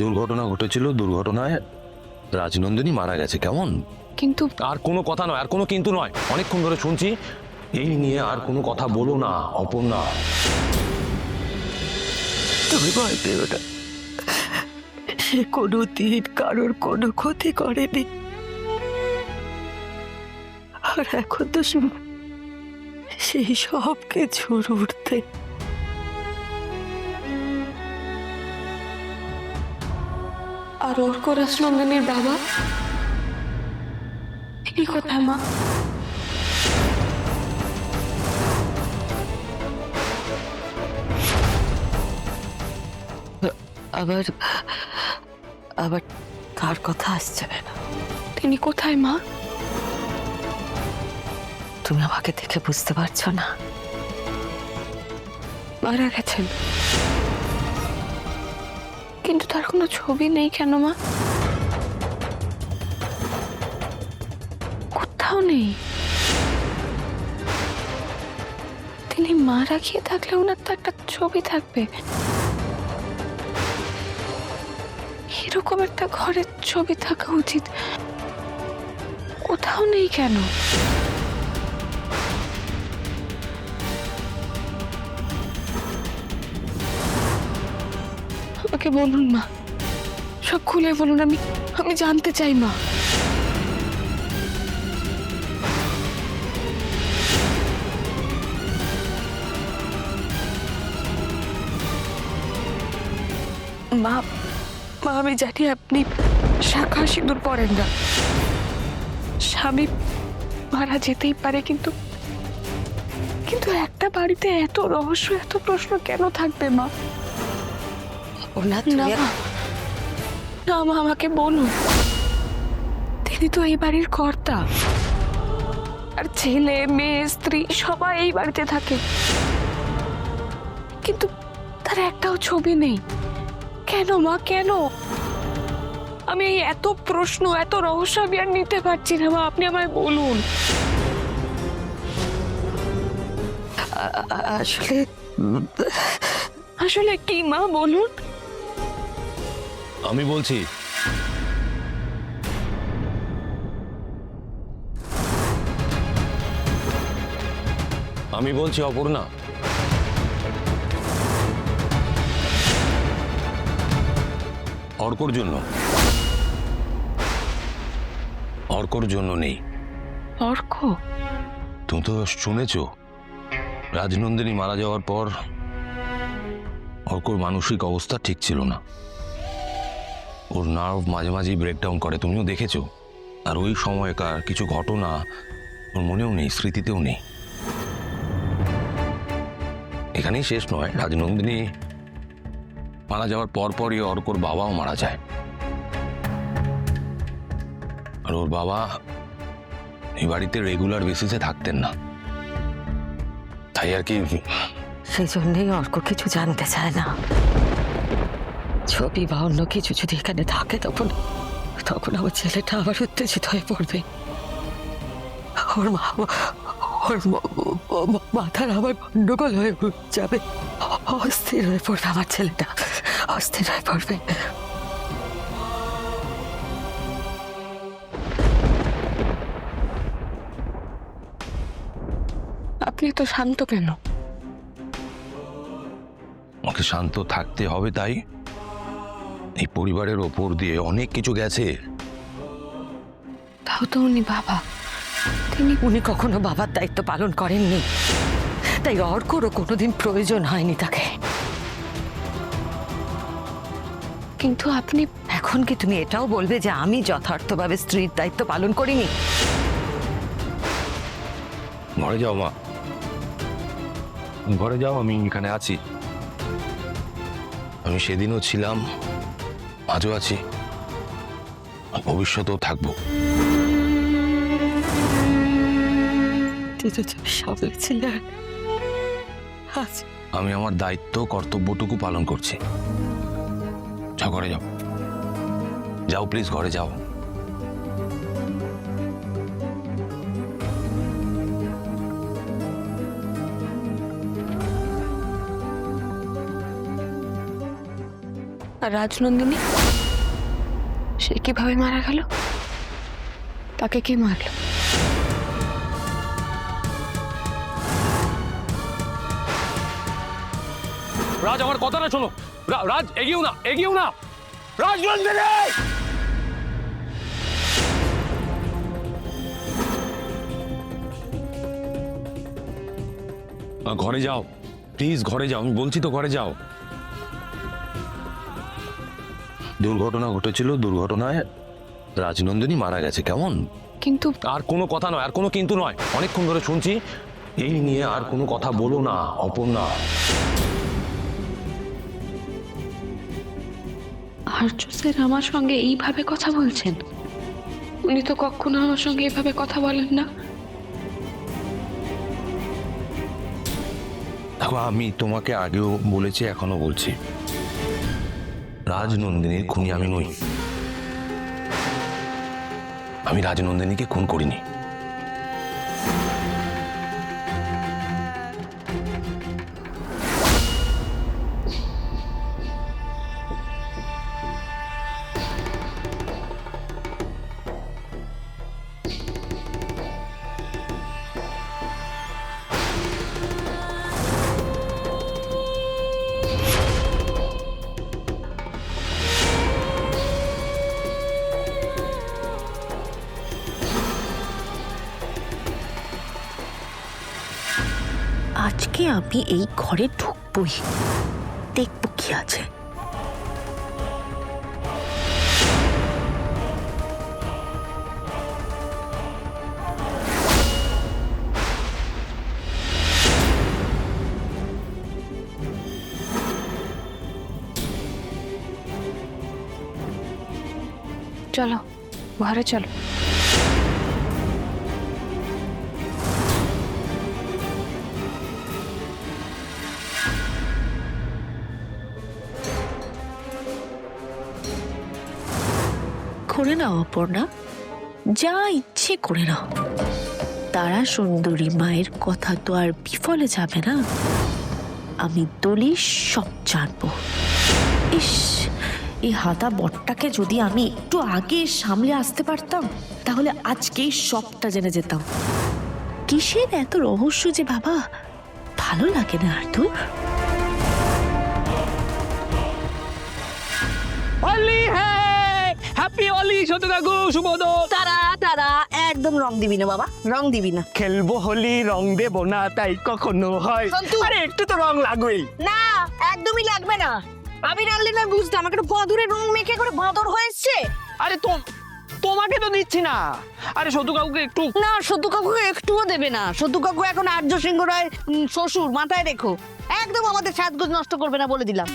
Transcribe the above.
দুর্ঘটনা ঘটেছিল, দুর্ঘটনায় রাজনন্দিনী মারা গেছে, কেমন? কিন্তু আর কোনো কথা নয়, আর কোনো কিন্তু নয়, অনেকক্ষণ ধরে শুনছি। এই নিয়ে আর কোনো কথা বলো না অপর্ণা। তুমি ভয় পেও না, সে কোনোদিন কারোর কোনো ক্ষতি করেনি। আর এখন তো সেই সব কিছুর উঠতে আর অর্ক রাজনন্দিনীর বাবা তিনি কোথায় মা? আবার আবার তার কথা আসছে না। তিনি কোথায় মা? তুমি আমাকে দেখে বুঝতে পারছো না? মারা গেছেন, কিন্তু তার কোনো ছবি নেই কেন মা? কোথাও নেই। তিনি মারা গিয়ে থাকলে ওনার তো একটা ছবি থাকবে, এরকম একটা ঘরের ছবি থাকা উচিত। কোথাও নেই কেন? আমাকে বলুন মা, সব খুলে বলুন, আমি জানতে চাই মা। মা মা আমি জানি আপনি শাখা সিঁদুর পরেন না, স্বামী মারা যেতেই পারে, কিন্তু কিন্তু একটা বাড়িতে এত রহস্য, এত প্রশ্ন কেন থাকবে মা? না না মা, না মা, আমাকে বলুন। তিনি তো এই বাড়ির কর্তা, আর ছেলে মেয়ে স্ত্রী সবাই এই বাড়িতে থাকে, কিন্তু তার একটাও ছবি নেই কেন মা? কেন? আমি এই এত প্রশ্ন, এত রহস্য আমি আর নিতে পারছি না মা, আপনি আমায় বলুন। আসলে আসলে কি মা, বলুন। আমি বলছি, আমি বলছি অপর্ণা, অর্কর জন্য, অর্কর জন্য নেই। অর্ক? তুমি তো শুনেছো, রাজনন্দিনী মারা যাওয়ার পর অর্কর মানসিক অবস্থা ঠিক ছিল না, ওর নার্ভ মাঝে মাঝেই ব্রেকডাউন করে, তুমিও দেখেছো। আর ওই সময়কার কিছু ঘটনা ওর মনেও নেই, স্মৃতিতেও নেই। এখানেই শেষ নয়, রাজনন্দিনী মারা যাওয়ার পরপরই অর্কর বাবাও মারা যায়। আর ওর বাবা এই বাড়িতে রেগুলার বেসিসে থাকতেন না, তাই আর কি। সেই জন্যই অর্ক কিছু জানতে চায় না। ছবি বা অন্য কিছু যদি এখানে থাকে, তখন তখন আমার ছেলেটা আবার উত্তেজিত হয়ে পড়বে। ওর মাথার আবার গন্ডগোল হয়ে যাবে, অস্থির হয়ে পড়বে আমার ছেলেটা, অস্থির হয়ে পড়বে। আপনি তো শান্ত কেন? ওকে শান্ত থাকতে হবে, তাই এই পরিবারের ওপর দিয়ে অনেক কিছু গেছে। তাও তো উনি বাবা, উনি কখনো বাবার দায়িত্ব পালন করেননি, তাই অর্করও কোনোদিন প্রয়োজন হয়নি তাকে। কিন্তু আপনি এখন কি তুমি এটাও বলবে যে আমি যথার্থভাবে স্ত্রীর দায়িত্ব পালন করিনি? ঘরে যাও মা, ঘরে যাও, আমি এখানে আছি। আমি সেদিনও ছিলাম, আজও আছি, আর ভবিষ্যতেও থাকবো। সামলেছিলে, আজ আমি আমার দায়িত্ব, কর্তব্যটুকু পালন করছি। যাও ঘরে যাও, যাও প্লিজ, ঘরে যাও। আর রাজনন্দিনী সে কিভাবে মারা গেল? তাকে কে মারলো? রাজ, আমার কথাটা শোনো। রাজ, এগিয়েও না, এগিয়েও না। রাজনন্দিনী! ঘরে যাও প্লিজ, ঘরে যাও, আমি বলছি তো ঘরে যাও। দুর্ঘটনা ঘটেছিল, দুর্ঘটনায় রাজনন্দিনী মারা গেছে, কেমন? কিন্তু আর কোনো কথা নয়, আর কোনো কিন্তু নয়। অনেকক্ষণ ধরে শুনছি, এই নিয়ে আর কোনো কথা বলো না অপর্ণা। আর্য স্যার আমার সঙ্গে এইভাবে কথা বলছেন? উনি তো কখনো আমার সঙ্গে এইভাবে কথা বলেন না। দেখো, আমি তোমাকে আগেও বলেছি, এখনো বলছি, রাজনন্দিনীর খুনি আমি নই। আমি রাজনন্দিনীকে খুন করিনি। আজকে আমি এই ঘরে ঢুকবই, দেখব কি আছে। চলো ঘরে চলো। করে নাও অপর্ণা, যা ইচ্ছে করে নাও। তারা সুন্দরী মায়ের কথা তো আর বিফলে যাবে না। আমি দলিল সব জানবো। ইস, এই হাদা বটটাকে যদি আমি একটু আগে সামলে আসতে পারতাম, তাহলে আজকেই সবটা জেনে যেতাম। কিসের এত রহস্য যে বাবা, ভালো লাগে না আর তোর? হোলি হ্যাপি হোলি ছোট কাকু, শুভদোল। তারা তারা একদম রং দিবি না বাবা, রং দিবি না। খেলবো হোলি, রং দেবো না তাই কখনো হয়? সন্তু! আরে একটু তো রং লাগবেই। না, একদমই লাগবে না। আমি রানলে না বুঝতাম, আমাকে বাঁদুরে রং মেখে করে বাঁদর হয়েছে। আরে তোমাকে তো দিচ্ছি না। আরে সতু কাকুকে একটু। না, সত্যু কাকুকে একটুও দেবে না। সত্যু কাকু এখন আর্য সিংহ রায় শ্বশুর, মাথায় রেখো। একদম আমাদের সাজগোজ নষ্ট করবে না বলে দিলাম।